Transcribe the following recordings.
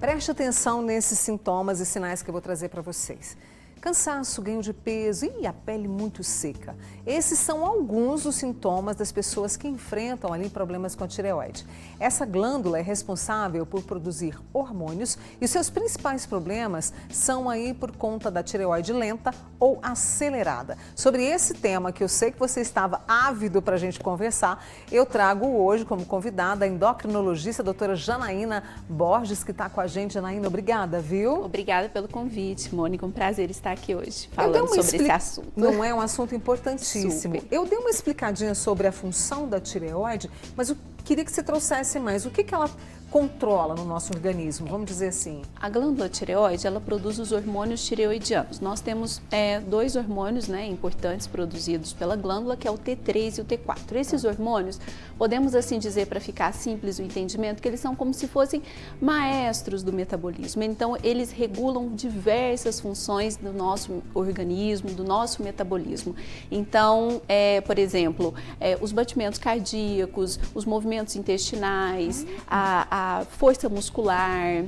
Preste atenção nesses sintomas e sinais que eu vou trazer para vocês. Cansaço, ganho de peso e a pele muito seca. Esses são alguns dos sintomas das pessoas que enfrentam ali problemas com a tireoide. Essa glândula é responsável por produzir hormônios e os seus principais problemas são aí por conta da tireoide lenta ou acelerada. Sobre esse tema, que eu sei que você estava ávido para a gente conversar, eu trago hoje como convidada a endocrinologista a doutora Janaína Borges, que está com a gente. Janaína, obrigada, viu? Obrigada pelo convite, Mônica. Um prazer estar aqui hoje falando sobre esse assunto. Não é um assunto importantíssimo. Super. Eu dei uma explicadinha sobre a função da tireoide, mas eu queria que você trouxesse mais. O que ela controla no nosso organismo, vamos dizer assim? A glândula tireoide, ela produz os hormônios tireoidianos. Nós temos dois hormônios importantes produzidos pela glândula, que é o T3 e o T4. Esses hormônios, podemos assim dizer, para ficar simples o entendimento, que eles são como se fossem maestros do metabolismo. Então, eles regulam diversas funções do nosso organismo, do nosso metabolismo. Então, por exemplo, os batimentos cardíacos, os movimentos intestinais, a força muscular,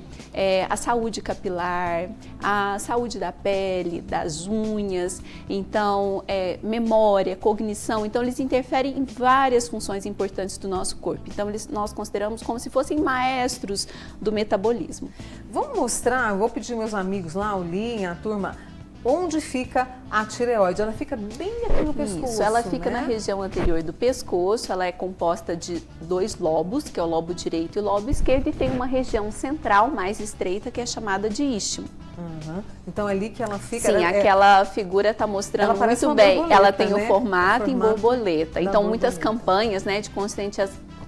a saúde capilar, a saúde da pele, das unhas, então memória, cognição. Então eles interferem em várias funções importantes do nosso corpo. Então nós consideramos como se fossem maestros do metabolismo. Vamos mostrar, vou pedir meus amigos lá, o Linha, a turma, onde fica a tireoide. Ela fica bem aqui no pescoço. Isso, ela fica né? na região anterior do pescoço. Ela é composta de dois lobos, que é o lobo direito e o lobo esquerdo, e tem uma região central mais estreita que é chamada de istmo. Uhum. Então é ali que ela fica. Sim, aquela figura está mostrando muito bem. Ela tem o formato em borboleta. Então muitas campanhas de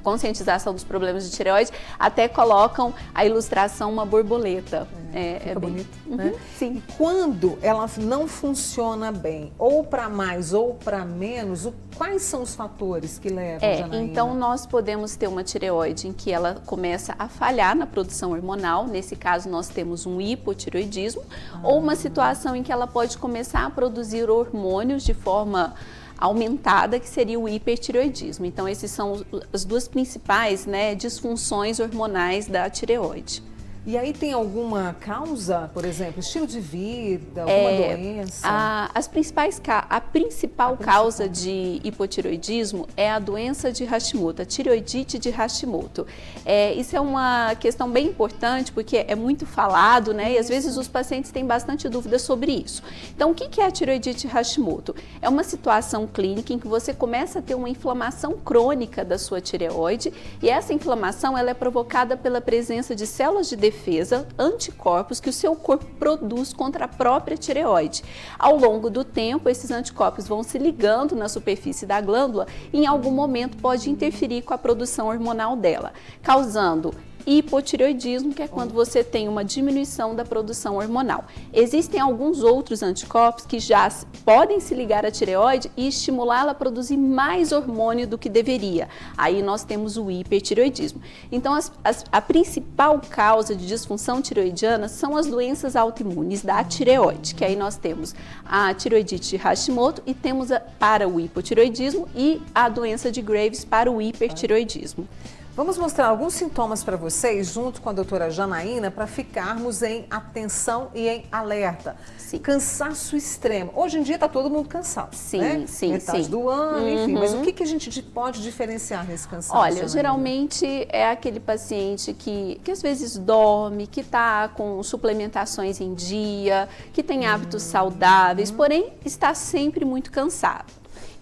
conscientização dos problemas de tireoide até colocam a ilustração uma borboleta. Fica bem bonito, né? Sim. E quando ela não funciona bem, ou para mais ou para menos, quais são os fatores que levam, Janaína? Então nós podemos ter uma tireoide em que ela começa a falhar na produção hormonal. Nesse caso nós temos um hipotireoidismo, ou uma situação em que ela pode começar a produzir hormônios de forma aumentada, que seria o hipertireoidismo. Então, esses são as duas principais disfunções hormonais da tireoide. E aí tem alguma causa, por exemplo, estilo de vida, alguma doença? A principal causa de hipotireoidismo é a doença de Hashimoto, a tireoidite de Hashimoto. Isso é uma questão bem importante, porque é muito falado, e às vezes os pacientes têm bastante dúvida sobre isso. Então, o que é a tireoidite Hashimoto? É uma situação clínica em que você começa a ter uma inflamação crônica da sua tireoide, e essa inflamação ela é provocada pela presença de células de defesa, anticorpos que o seu corpo produz contra a própria tireoide. Ao longo do tempo, esses anticorpos vão se ligando na superfície da glândula e em algum momento pode interferir com a produção hormonal dela, causando hipotireoidismo, que é quando você tem uma diminuição da produção hormonal. Existem alguns outros anticorpos que já podem se ligar à tireoide e estimulá-la a produzir mais hormônio do que deveria. Aí nós temos o hipertireoidismo. Então, a principal causa de disfunção tireoidiana são as doenças autoimunes da tireoide, que aí nós temos a tireoidite de Hashimoto e temos para o hipotireoidismo e a doença de Graves para o hipertireoidismo. Vamos mostrar alguns sintomas para vocês, junto com a doutora Janaína, para ficarmos em atenção e em alerta. Sim. Cansaço extremo. Hoje em dia está todo mundo cansado, sim, sim, metade do ano, enfim. Mas o que a gente pode diferenciar nesse cansaço? Olha, Janaína? geralmente é aquele paciente que às vezes dorme, que está com suplementações em dia, que tem hábitos saudáveis, porém está sempre muito cansado.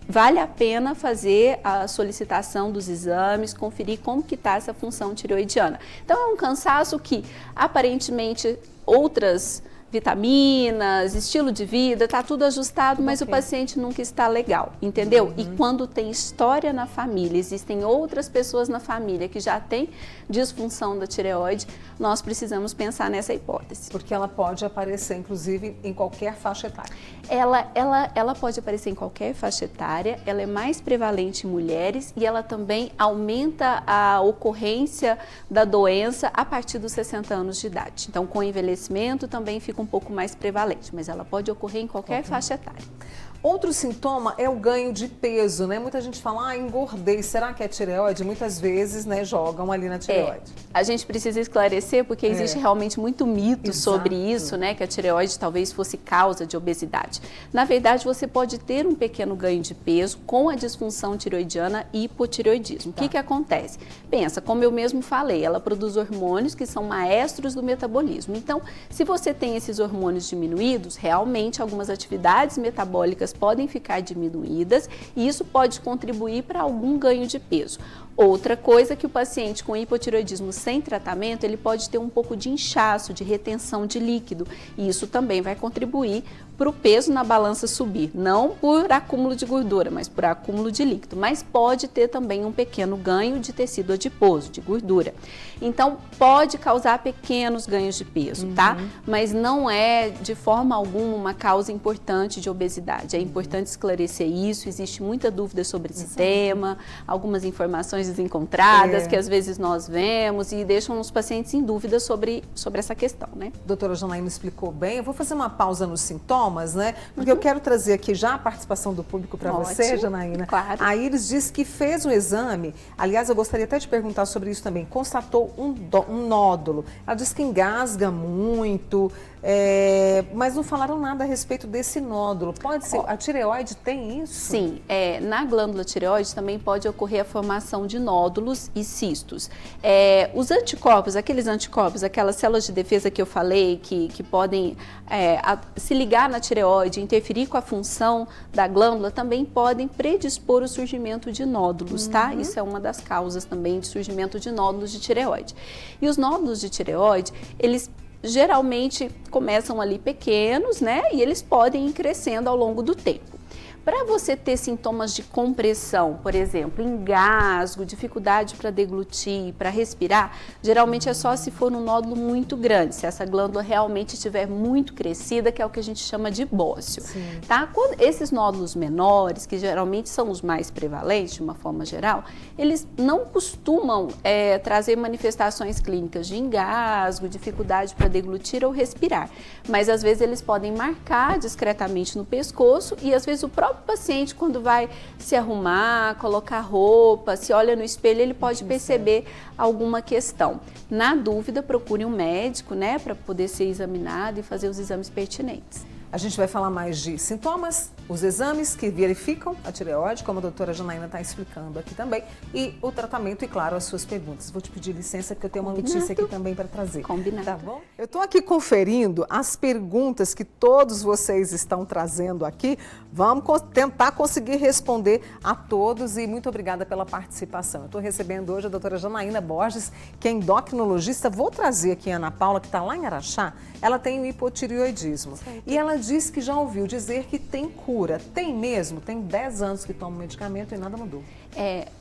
Vale a pena fazer a solicitação dos exames, conferir como que está essa função tireoidiana. Então é um cansaço que aparentemente outras vitaminas, estilo de vida, está tudo ajustado, mas o paciente nunca está legal, entendeu? E quando tem história na família, existem outras pessoas na família que já têm disfunção da tireoide, nós precisamos pensar nessa hipótese. Porque ela pode aparecer, inclusive, em qualquer faixa etária. Ela pode aparecer em qualquer faixa etária, ela é mais prevalente em mulheres e ela também aumenta a ocorrência da doença a partir dos 60 anos de idade. Então, com o envelhecimento também fica um pouco mais prevalente, mas ela pode ocorrer em qualquer faixa etária. Outro sintoma é o ganho de peso, né? Muita gente fala, engordei, será que é tireoide? Muitas vezes, né, jogam ali na tireoide. A gente precisa esclarecer porque existe realmente muito mito sobre isso, né? Que a tireoide talvez fosse causa de obesidade. Na verdade, você pode ter um pequeno ganho de peso com a disfunção tireoidiana e hipotireoidismo. O que acontece? Pensa, como eu mesmo falei, ela produz hormônios que são maestros do metabolismo. Então, se você tem esses hormônios diminuídos, realmente algumas atividades metabólicas podem ficar diminuídas e isso pode contribuir para algum ganho de peso. Outra coisa que o paciente com hipotireoidismo sem tratamento, ele pode ter um pouco de inchaço, de retenção de líquido e isso também vai contribuir para o peso na balança subir, não por acúmulo de gordura, mas por acúmulo de líquido, mas pode ter também um pequeno ganho de tecido adiposo, de gordura. Então, pode causar pequenos ganhos de peso, tá? Mas não é de forma alguma uma causa importante de obesidade. É importante esclarecer isso, existe muita dúvida sobre esse tema, algumas informações desencontradas que às vezes nós vemos e deixam os pacientes em dúvida sobre essa questão, né? Doutora Janaína explicou bem, eu vou fazer uma pausa nos sintomas, né? Porque eu quero trazer aqui já a participação do público para você, Janaína. Claro. A Iris disse que fez um exame, aliás, eu gostaria até de perguntar sobre isso também, constatou um nódulo. Ela disse que engasga muito, mas não falaram nada a respeito desse nódulo. Pode ser, a tireoide tem isso? Sim, na glândula tireoide também pode ocorrer a formação de nódulos e cistos. Os anticorpos, aquelas células de defesa que eu falei, que podem se ligar na tireoide, interferir com a função da glândula, também podem predispor o surgimento de nódulos, tá? Isso é uma das causas também de surgimento de nódulos de tireoide. E os nódulos de tireoide, eles geralmente começam ali pequenos, né? E eles podem ir crescendo ao longo do tempo. Para você ter sintomas de compressão, por exemplo, engasgo, dificuldade para deglutir, para respirar, geralmente é só se for um nódulo muito grande, se essa glândula realmente estiver muito crescida, que é o que a gente chama de bócio, tá? Quando esses nódulos menores, que geralmente são os mais prevalentes, de uma forma geral, eles não costumam trazer manifestações clínicas de engasgo, dificuldade para deglutir ou respirar, mas às vezes eles podem marcar discretamente no pescoço e às vezes o próprio paciente, quando vai se arrumar, colocar roupa, se olha no espelho, ele pode perceber alguma questão. Na dúvida, procure um médico, né, para poder ser examinado e fazer os exames pertinentes. A gente vai falar mais de sintomas, os exames que verificam a tireoide, como a doutora Janaína está explicando aqui também, e o tratamento e, claro, as suas perguntas. Vou te pedir licença, porque eu tenho uma notícia aqui também para trazer. Combinado. Tá bom? Eu estou aqui conferindo as perguntas que todos vocês estão trazendo aqui. Vamos tentar conseguir responder a todos e muito obrigada pela participação. Eu estou recebendo hoje a doutora Janaína Borges, que é endocrinologista. Vou trazer aqui a Ana Paula, que está lá em Araxá. Ela tem o hipotireoidismo. E ela diz que já ouviu dizer que tem cura. Tem mesmo? Tem 10 anos que toma medicamento e nada mudou.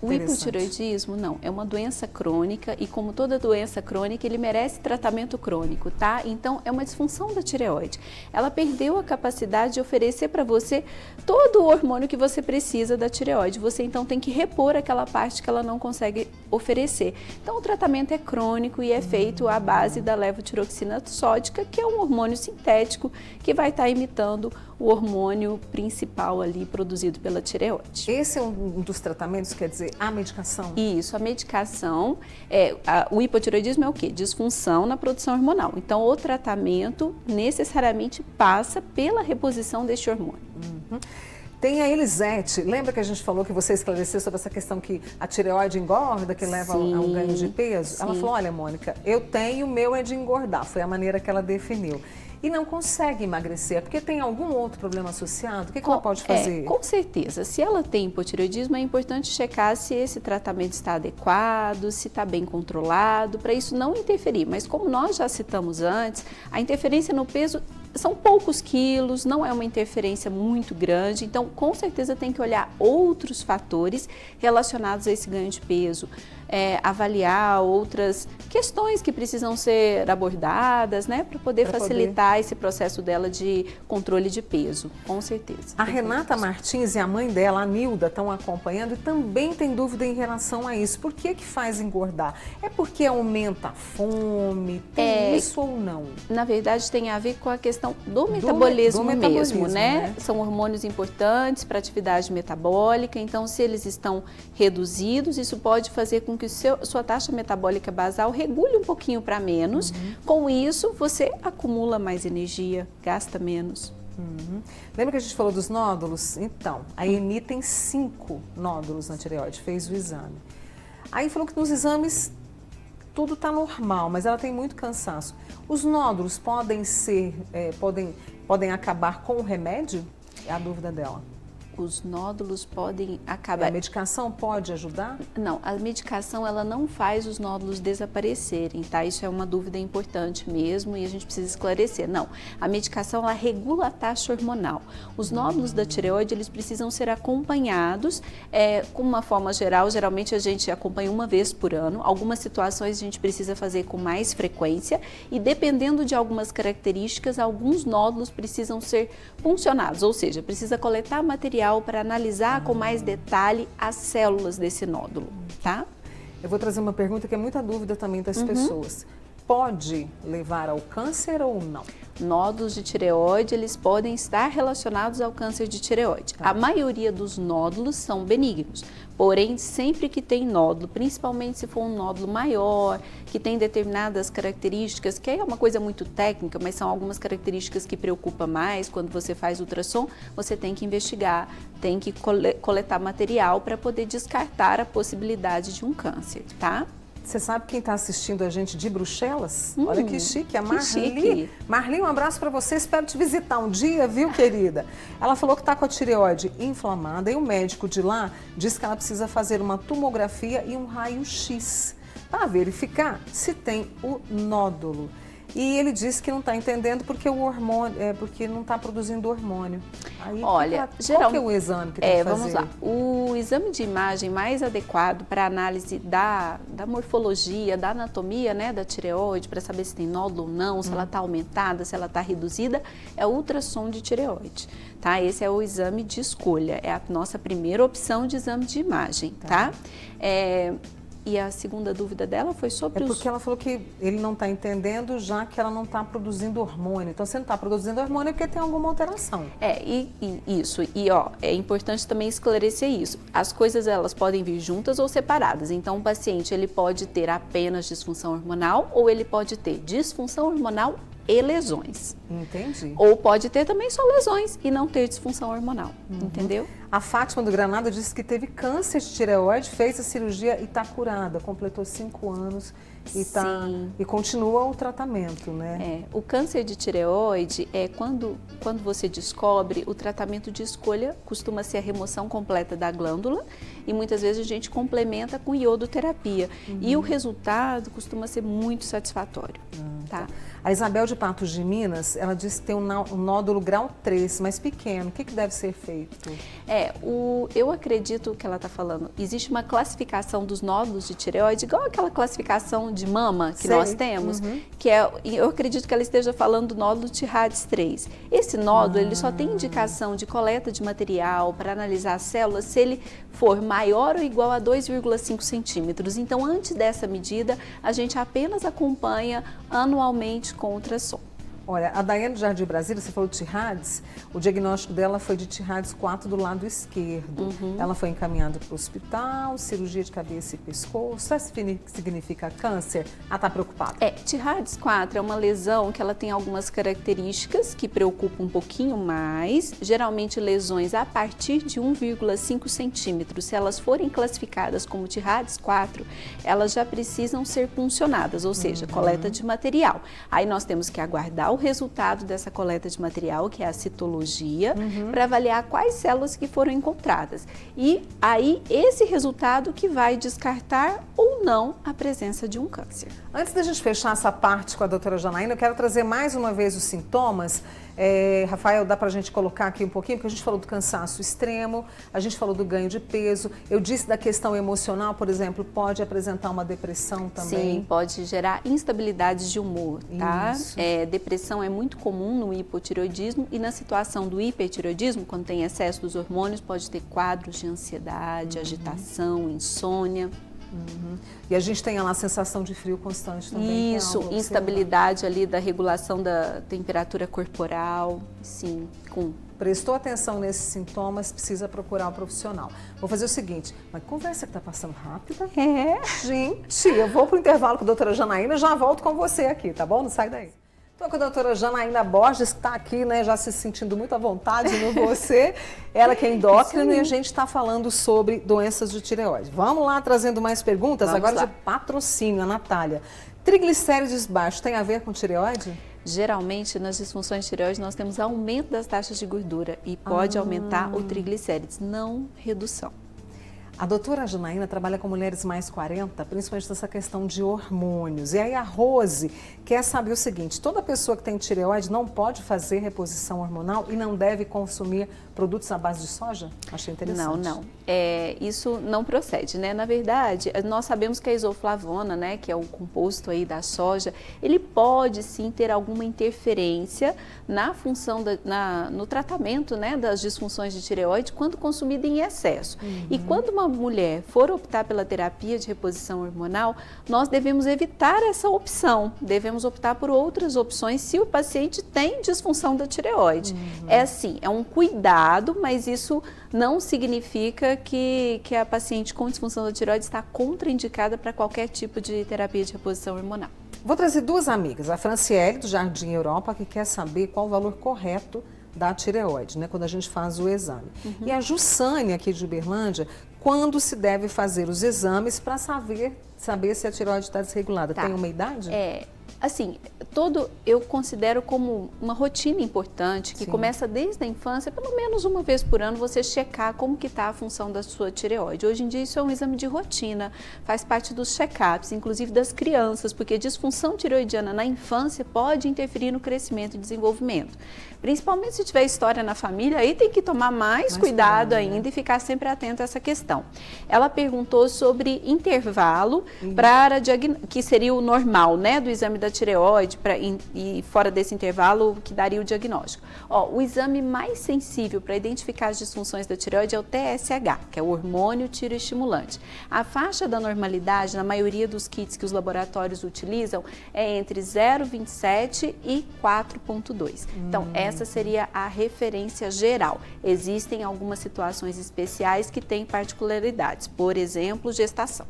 O hipotireoidismo, não, é uma doença crônica e como toda doença crônica, ele merece tratamento crônico, tá? Então, é uma disfunção da tireoide. Ela perdeu a capacidade de oferecer para você todo o hormônio que você precisa da tireoide. Você, então, tem que repor aquela parte que ela não consegue oferecer. Então, o tratamento é crônico e é feito à base da levotiroxina sódica, que é um hormônio sintético que vai estar imitando o hormônio principal ali produzido pela tireoide. Esse é um dos tratamentos, quer dizer, a medicação? Isso, a medicação, o hipotireoidismo é o quê? Disfunção na produção hormonal. Então, o tratamento necessariamente passa pela reposição deste hormônio. Tem a Elisete, lembra que a gente falou que você esclareceu sobre essa questão que a tireoide engorda, que leva a um ganho de peso? Sim. Ela falou, olha, Mônica, eu tenho, o meu é de engordar, foi a maneira que ela definiu. E não consegue emagrecer, porque tem algum outro problema associado? O que ela pode fazer? Com certeza. Se ela tem hipotireoidismo, é importante checar se esse tratamento está adequado, se está bem controlado, para isso não interferir. Mas como nós já citamos antes, a interferência no peso são poucos quilos, não é uma interferência muito grande, então com certeza tem que olhar outros fatores relacionados a esse ganho de peso. avaliar outras questões que precisam ser abordadas, né, para poder facilitar esse processo dela de controle de peso, com certeza. A Renata Martins e a mãe dela, a Nilda, estão acompanhando e também tem dúvida em relação a isso. Por que faz engordar? É porque aumenta a fome? Tem isso ou não? Na verdade, tem a ver com a questão do metabolismo mesmo, né? São hormônios importantes para a atividade metabólica, então se eles estão reduzidos, isso pode fazer com que sua taxa metabólica basal regule um pouquinho para menos. Com isso, você acumula mais energia, gasta menos. Lembra que a gente falou dos nódulos? Então, a Eni tem 5 nódulos na tireoide, fez o exame. Aí falou que nos exames tudo está normal, mas ela tem muito cansaço. Os nódulos podem podem acabar com o remédio? É a dúvida dela. Os nódulos podem acabar. A medicação pode ajudar? Não, a medicação ela não faz os nódulos desaparecerem, tá? Isso é uma dúvida importante mesmo e a gente precisa esclarecer. Não, a medicação ela regula a taxa hormonal. Os nódulos da tireoide eles precisam ser acompanhados com uma forma geral. Geralmente a gente acompanha uma vez por ano. Algumas situações a gente precisa fazer com mais frequência e dependendo de algumas características, alguns nódulos precisam ser puncionados, ou seja, precisa coletar material para analisar com mais detalhe as células desse nódulo, tá? Eu vou trazer uma pergunta que é muita dúvida também das pessoas. Pode levar ao câncer ou não? Nódulos de tireoide, eles podem estar relacionados ao câncer de tireoide. A maioria dos nódulos são benignos, porém, sempre que tem nódulo, principalmente se for um nódulo maior, que tem determinadas características, que é uma coisa muito técnica, mas são algumas características que preocupam mais quando você faz ultrassom, você tem que investigar, tem que coletar material para poder descartar a possibilidade de um câncer, tá? Você sabe quem está assistindo a gente de Bruxelas? Olha que chique, a Marli. Chique. Marli, um abraço para você, espero te visitar um dia, viu, querida? Ela falou que está com a tireoide inflamada e o médico de lá disse que ela precisa fazer uma tomografia e um raio-x para verificar se tem o nódulo. E ele disse que não está entendendo porque o hormônio, porque não está produzindo hormônio. Aí, olha, qual que é o exame que tem que fazer? Vamos lá. O exame de imagem mais adequado para análise da morfologia, da anatomia, né, da tireoide, para saber se tem nódulo ou não, se ela está aumentada, se ela está reduzida, é o ultrassom de tireoide, tá? Esse é o exame de escolha, é a nossa primeira opção de exame de imagem, tá? E a segunda dúvida dela foi sobre porque ela falou que ele não está entendendo, já que ela não está produzindo hormônio. Então, se não está produzindo hormônio é porque tem alguma alteração. Isso. E, ó, é importante também esclarecer isso. As coisas, elas podem vir juntas ou separadas. Então, o paciente, ele pode ter apenas disfunção hormonal ou ele pode ter disfunção hormonal e lesões. Entendi. Ou pode ter também só lesões e não ter disfunção hormonal, entendeu? A Fátima do Granada disse que teve câncer de tireoide, fez a cirurgia e está curada, completou 5 anos e continua o tratamento, né? O câncer de tireoide é quando você descobre, o tratamento de escolha costuma ser a remoção completa da glândula e muitas vezes a gente complementa com iodoterapia e o resultado costuma ser muito satisfatório, tá? A Isabel de Patos de Minas, ela disse que tem um nódulo grau 3, mas pequeno. O que deve ser feito? Eu acredito que ela está falando, existe uma classificação dos nódulos de tireoide, igual aquela classificação de mama que nós temos, que eu acredito que ela esteja falando do nódulo TIRADS 3. Esse nódulo, ele só tem indicação de coleta de material para analisar as células se ele for maior ou igual a 2,5 centímetros. Então, antes dessa medida, a gente apenas acompanha anualmente com ultrassom. Olha, a Daiane do Jardim Brasília, você falou de TIRADS, o diagnóstico dela foi de TIRADS 4 do lado esquerdo. Ela foi encaminhada para o hospital, cirurgia de cabeça e pescoço. Isso significa câncer? Ela está preocupada? TIRADS 4 é uma lesão que ela tem algumas características que preocupam um pouquinho mais, geralmente lesões a partir de 1,5 centímetros. Se elas forem classificadas como TIRADS 4, elas já precisam ser puncionadas, ou seja, coleta de material. Aí nós temos que aguardar o resultado dessa coleta de material, que é a citologia, para avaliar quais células que foram encontradas. E aí, esse resultado que vai descartar ou ou não a presença de um câncer. Antes da gente fechar essa parte com a doutora Janaína, eu quero trazer mais uma vez os sintomas. Rafael, dá pra gente colocar aqui um pouquinho, porque a gente falou do cansaço extremo, a gente falou do ganho de peso, eu disse da questão emocional, por exemplo, pode apresentar uma depressão também? Sim, pode gerar instabilidade de humor, tá? Isso. Depressão é muito comum no hipotireoidismo e na situação do hipertireoidismo, quando tem excesso dos hormônios, pode ter quadros de ansiedade, agitação, insônia. E a gente tem lá a sensação de frio constante também. Isso, instabilidade ali da regulação da temperatura corporal, sim, Prestou atenção nesses sintomas, precisa procurar um profissional. Vou fazer o seguinte, mas conversa que tá passando rápida. Gente, eu vou pro intervalo com a doutora Janaína, já volto com você aqui, tá bom? Não sai daí. Estou com a doutora Janaína Borges, que está aqui, né, já se sentindo muito à vontade no você. Ela que é endócrino e a gente está falando sobre doenças de tireoide. Vamos lá, trazendo mais perguntas. Vamos agora lá. De patrocínio, a Natália. Triglicérides baixos tem a ver com tireoide? Geralmente, nas disfunções de tireoide, nós temos aumento das taxas de gordura e pode aumentar o triglicérides, não redução. A doutora Janaína trabalha com mulheres mais 40, principalmente nessa questão de hormônios. E aí a Rose quer saber o seguinte, toda pessoa que tem tireoide não pode fazer reposição hormonal e não deve consumir produtos à base de soja? Achei interessante. Não. Isso não procede, né? Na verdade, nós sabemos que a isoflavona, né, que é um composto aí da soja, ele pode sim ter alguma interferência na função, no tratamento, né, das disfunções de tireoide quando consumido em excesso. E quando uma mulher for optar pela terapia de reposição hormonal, nós devemos evitar essa opção, devemos optar por outras opções se o paciente tem disfunção da tireoide. É um cuidado, mas isso não significa que a paciente com disfunção da tireoide está contraindicada para qualquer tipo de terapia de reposição hormonal. Vou trazer duas amigas, a Franciele, do Jardim Europa, que quer saber qual o valor correto da tireoide, né, quando a gente faz o exame. E a Jussane, aqui de Uberlândia, quando se deve fazer os exames para saber se a tireoide está desregulada? Tem uma idade? Eu considero como uma rotina importante que começa desde a infância, pelo menos uma vez por ano, você checar como que está a função da sua tireoide. Hoje em dia isso é um exame de rotina, faz parte dos check-ups, inclusive das crianças, porque disfunção tireoidiana na infância pode interferir no crescimento e desenvolvimento. Principalmente se tiver história na família, aí tem que tomar mais cuidado ainda e ficar sempre atento a essa questão. Ela perguntou sobre intervalo que seria o normal, né, do exame da tireoide e fora desse intervalo que daria o diagnóstico. O exame mais sensível para identificar as disfunções da tireoide é o TSH, que é o hormônio tiroestimulante. A faixa da normalidade, na maioria dos kits que os laboratórios utilizam, é entre 0,27 e 4,2. Então, essa seria a referência geral. Existem algumas situações especiais que têm particularidades, por exemplo, gestação.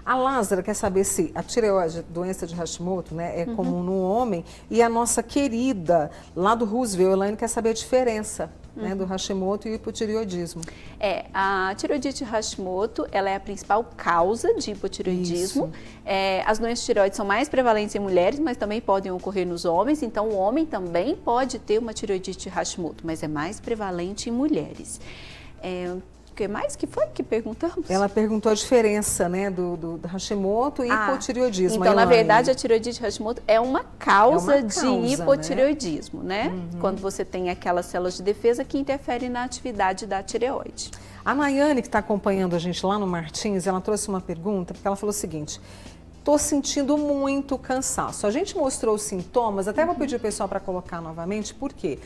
A Lázara quer saber se a tireoide, doença de Hashimoto, né, é comum no homem, e a nossa querida lá do Roosevelt, Elaine, quer saber a diferença né, do Hashimoto e o hipotireoidismo. A tireoidite Hashimoto, ela é a principal causa de hipotireoidismo. As doenças de tireoide são mais prevalentes em mulheres, mas também podem ocorrer nos homens, então o homem também pode ter uma tireoidite Hashimoto, mas é mais prevalente em mulheres. O que mais que foi que perguntamos? Ela perguntou a diferença, né, do Hashimoto e hipotireoidismo. Então, na verdade, a tireoidite Hashimoto é uma causa de hipotireoidismo, né? Quando você tem aquelas células de defesa que interferem na atividade da tireoide. A Nayane, que está acompanhando a gente lá no Martins, ela trouxe uma pergunta, porque ela falou o seguinte: estou sentindo muito cansaço. A gente mostrou os sintomas, até vou pedir o pessoal para colocar novamente, por quê?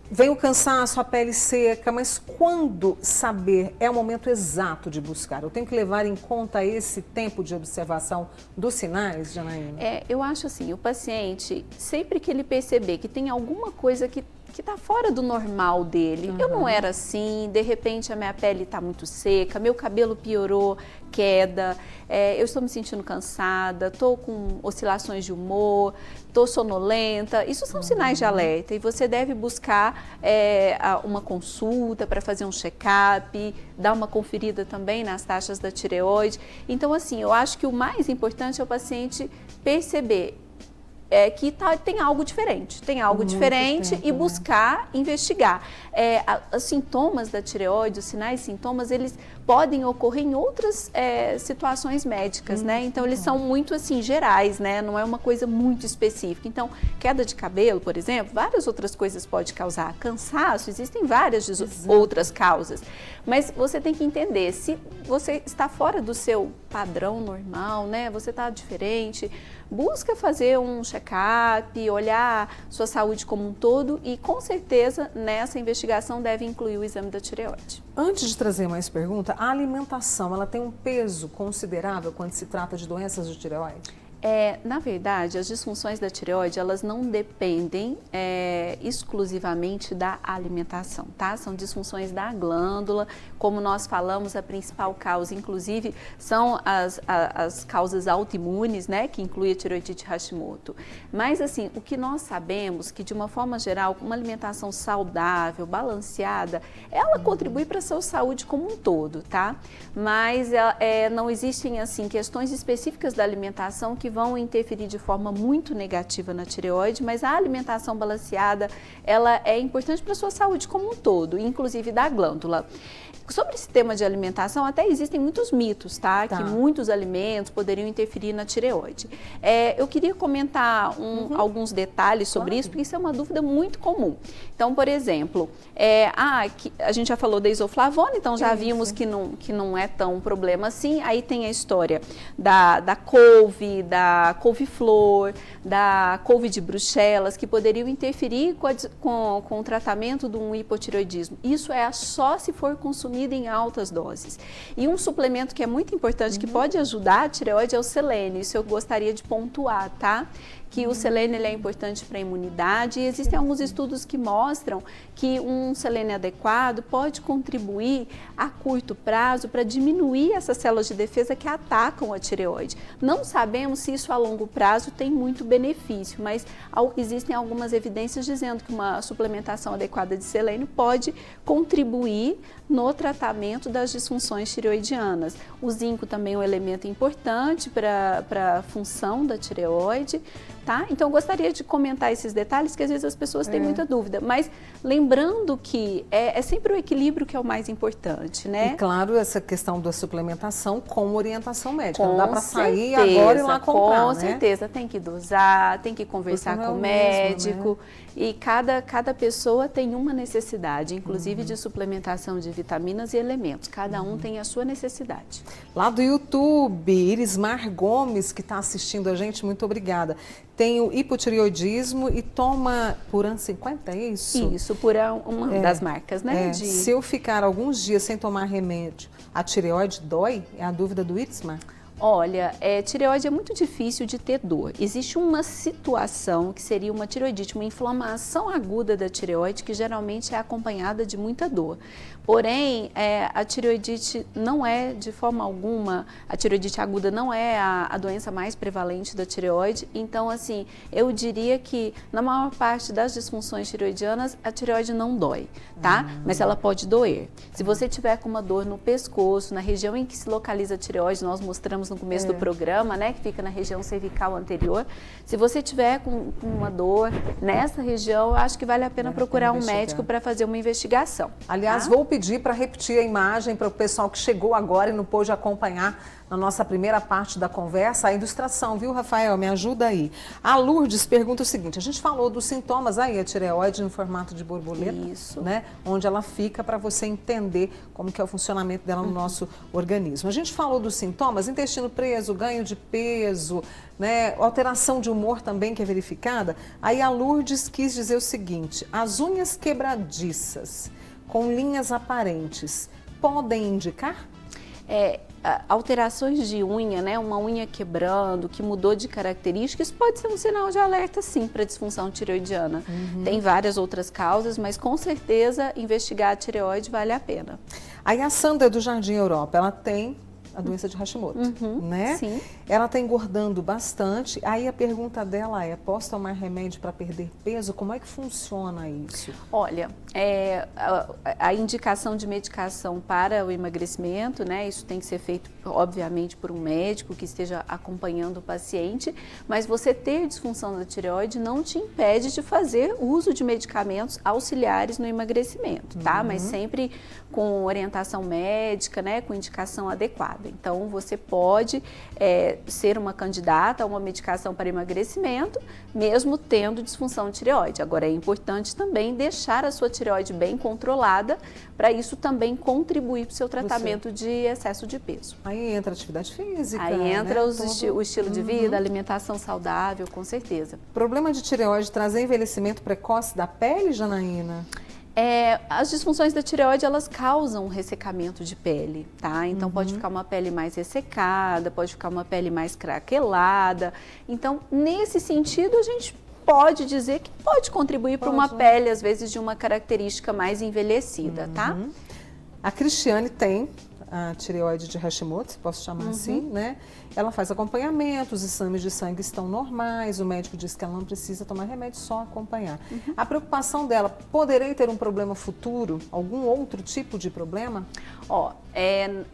Vem o cansaço, a pele seca, mas quando saber é o momento exato de buscar? Eu tenho que levar em conta esse tempo de observação dos sinais, Janaína? Eu acho assim, o paciente, sempre que ele perceber que tem alguma coisa que está fora do normal dele, eu não era assim, de repente a minha pele está muito seca, meu cabelo piorou, queda, eu estou me sentindo cansada, estou com oscilações de humor, estou sonolenta, isso são sinais de alerta e você deve buscar uma consulta para fazer um check-up, dar uma conferida também nas taxas da tireoide. Então assim, eu acho que o mais importante é o paciente perceber que tem algo diferente, e buscar investigar. Os sintomas da tireoide, os sinais e sintomas, eles podem ocorrer em outras situações médicas, né? Então, eles são muito, assim, gerais, né? Não é uma coisa muito específica. Então, queda de cabelo, por exemplo, várias outras coisas pode causar. Cansaço, existem várias outras causas. Mas você tem que entender, se você está fora do seu padrão normal, né? Você está diferente, busca fazer um check-up, olhar sua saúde como um todo e, com certeza, nessa investigação deve incluir o exame da tireoide. Antes de trazer mais pergunta, a alimentação, ela tem um peso considerável quando se trata de doenças de tireoide? Na verdade, as disfunções da tireoide, elas não dependem exclusivamente da alimentação, tá? São disfunções da glândula, como nós falamos, a principal causa, inclusive, são as causas autoimunes, né? Que inclui a tireoidite Hashimoto. Mas, assim, o que nós sabemos que, de uma forma geral, uma alimentação saudável, balanceada, ela contribui para a sua saúde como um todo, tá? Mas não existem, assim, questões específicas da alimentação que vão interferir de forma muito negativa na tireoide, mas a alimentação balanceada, ela é importante para a sua saúde como um todo, inclusive da glândula. Sobre esse tema de alimentação, até existem muitos mitos, tá? Que muitos alimentos poderiam interferir na tireoide. Eu queria comentar alguns detalhes sobre isso, porque isso é uma dúvida muito comum. Então, por exemplo, a gente já falou da isoflavona, então já vimos que não é tão problema assim. Aí tem a história da couve, da couve-flor, da couve de Bruxelas, que poderiam interferir com o tratamento de um hipotireoidismo. Isso é só se for consumido em altas doses. E um suplemento que é muito importante, que pode ajudar a tireoide, é o selênio. Isso eu gostaria de pontuar, tá? Que o selênio ele é importante para a imunidade e existem alguns estudos que mostram que um selênio adequado pode contribuir a curto prazo para diminuir essas células de defesa que atacam a tireoide. Não sabemos se isso a longo prazo tem muito benefício, mas existem algumas evidências dizendo que uma suplementação adequada de selênio pode contribuir no tratamento das disfunções tireoidianas. O zinco também é um elemento importante para a função da tireoide, tá? Então, eu gostaria de comentar esses detalhes, que às vezes as pessoas têm muita dúvida, mas lembrando que é sempre o equilíbrio que é o mais importante, né? E claro, essa questão da suplementação com orientação médica, não dá para sair agora e lá comprar, Com certeza, tem que dosar, tem que conversar com o médico, e cada pessoa tem uma necessidade, inclusive de suplementação de vitaminas e elementos, cada um tem a sua necessidade. Lá do YouTube, Irismar Gomes, que está assistindo a gente, muito obrigada. Tem o hipotireoidismo e toma Puran 50, é isso? Isso, Puran, uma das marcas, né? Se eu ficar alguns dias sem tomar remédio, a tireoide dói? É a dúvida do Irismar? Olha, tireoide é muito difícil de ter dor. Existe uma situação que seria uma tireoidite, uma inflamação aguda da tireoide, que geralmente é acompanhada de muita dor. Porém, a tireoidite não é, de forma alguma, a tireoidite aguda não é a doença mais prevalente da tireoide. Então, assim, eu diria que na maior parte das disfunções tireoidianas, a tireoide não dói, tá? Mas ela pode doer. Se você tiver com uma dor no pescoço, na região em que se localiza a tireoide, nós mostramos no começo do programa, né, que fica na região cervical anterior. Se você tiver com uma dor nessa região, eu acho que vale a pena procurar um médico para fazer uma investigação. Aliás, vou pedir para repetir a imagem para o pessoal que chegou agora e não pôde acompanhar na nossa primeira parte da conversa, a ilustração, viu, Rafael? Me ajuda aí. A Lourdes pergunta o seguinte, a gente falou dos sintomas aí, a tireoide no formato de borboleta, isso, né? Onde ela fica para você entender como que é o funcionamento dela no nosso organismo. A gente falou dos sintomas, intestino preso, ganho de peso, né? Alteração de humor também que é verificada. Aí a Lourdes quis dizer o seguinte, as unhas quebradiças com linhas aparentes podem indicar? Alterações de unha, né? Uma unha quebrando, que mudou de características, pode ser um sinal de alerta, sim, para disfunção tireoidiana. Tem várias outras causas, mas com certeza investigar a tireoide vale a pena. Aí a Sandra do Jardim Europa, ela tem a doença de Hashimoto, né? Sim. Ela está engordando bastante, aí a pergunta dela é, posso tomar remédio para perder peso? Como é que funciona isso? Olha, a indicação de medicação para o emagrecimento, né, isso tem que ser feito, obviamente, por um médico que esteja acompanhando o paciente, mas você ter disfunção da tireoide não te impede de fazer uso de medicamentos auxiliares no emagrecimento, tá? Mas sempre com orientação médica, né, com indicação adequada. Então, você pode ser uma candidata a uma medicação para emagrecimento, mesmo tendo disfunção de tireoide. Agora, é importante também deixar a sua tireoide bem controlada, para isso também contribuir para o seu tratamento de excesso de peso. Aí entra atividade física, aí entra né? o estilo de vida, alimentação saudável, com certeza. Problema de tireoide traz envelhecimento precoce da pele, Janaína? As disfunções da tireoide, elas causam um ressecamento de pele, tá? Então, pode ficar uma pele mais ressecada, pode ficar uma pele mais craquelada. Então, nesse sentido, a gente pode dizer que pode contribuir para uma pele, às vezes, de uma característica mais envelhecida, tá? A Cristiane tem a tireoide de Hashimoto, se posso chamar assim, né? Ela faz acompanhamento, os exames de sangue estão normais, o médico diz que ela não precisa tomar remédio, só acompanhar. A preocupação dela, poderei ter um problema futuro, algum outro tipo de problema?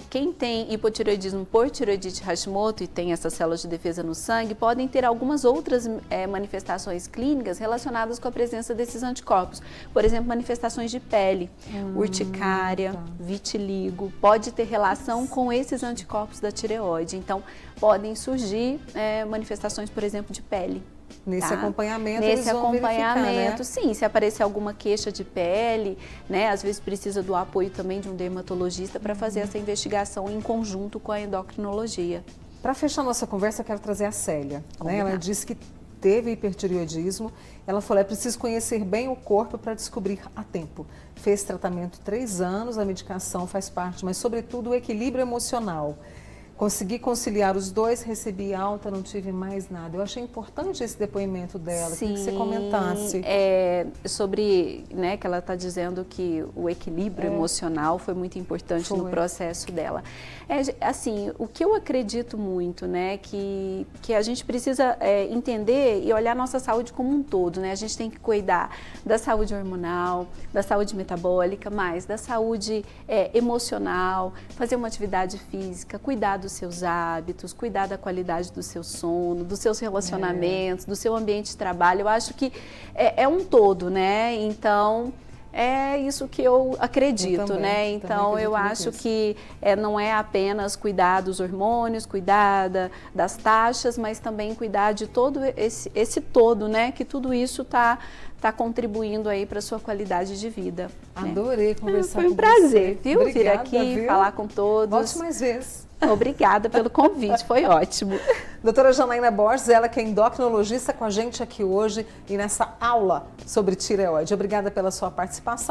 Quem tem hipotireoidismo por tireoidite Hashimoto e tem essas células de defesa no sangue, podem ter algumas outras manifestações clínicas relacionadas com a presença desses anticorpos. Por exemplo, manifestações de pele, urticária, vitiligo, pode ter relação com esses anticorpos da tireoide. Então, podem surgir manifestações, por exemplo, de pele. Nesse acompanhamento, Nesse eles vão acompanhamento, verificar, né? sim, se aparecer alguma queixa de pele, né, às vezes precisa do apoio também de um dermatologista para fazer essa investigação em conjunto com a endocrinologia. Para fechar nossa conversa, eu quero trazer a Célia, né? Ela disse que teve hipertireoidismo, ela falou, é preciso conhecer bem o corpo para descobrir a tempo. Fez tratamento 3 anos, a medicação faz parte, mas sobretudo o equilíbrio emocional. Consegui conciliar os dois, recebi alta, não tive mais nada. Eu achei importante esse depoimento dela, queria que você comentasse. Sobre, né, que ela está dizendo que o equilíbrio emocional foi muito importante no processo dela. Assim, o que eu acredito muito, né, que a gente precisa entender e olhar nossa saúde como um todo, né? A gente tem que cuidar da saúde hormonal, da saúde metabólica, mas da saúde emocional, fazer uma atividade física, cuidar dos seus hábitos, cuidar da qualidade do seu sono, dos seus relacionamentos, do seu ambiente de trabalho. Eu acho que é um todo, né? Então, é isso que eu acredito, né? Então, eu acho que não é apenas cuidar dos hormônios, cuidar das taxas, mas também cuidar de todo esse todo, né? Que tudo isso tá contribuindo aí para a sua qualidade de vida. Adorei conversar com você. Foi um prazer, viu? Obrigada, vir aqui, falar com todos. Volte mais vezes. Obrigada pelo convite, foi ótimo. Doutora Janaína Borges, ela que é endocrinologista com a gente aqui hoje e nessa aula sobre tireoide. Obrigada pela sua participação.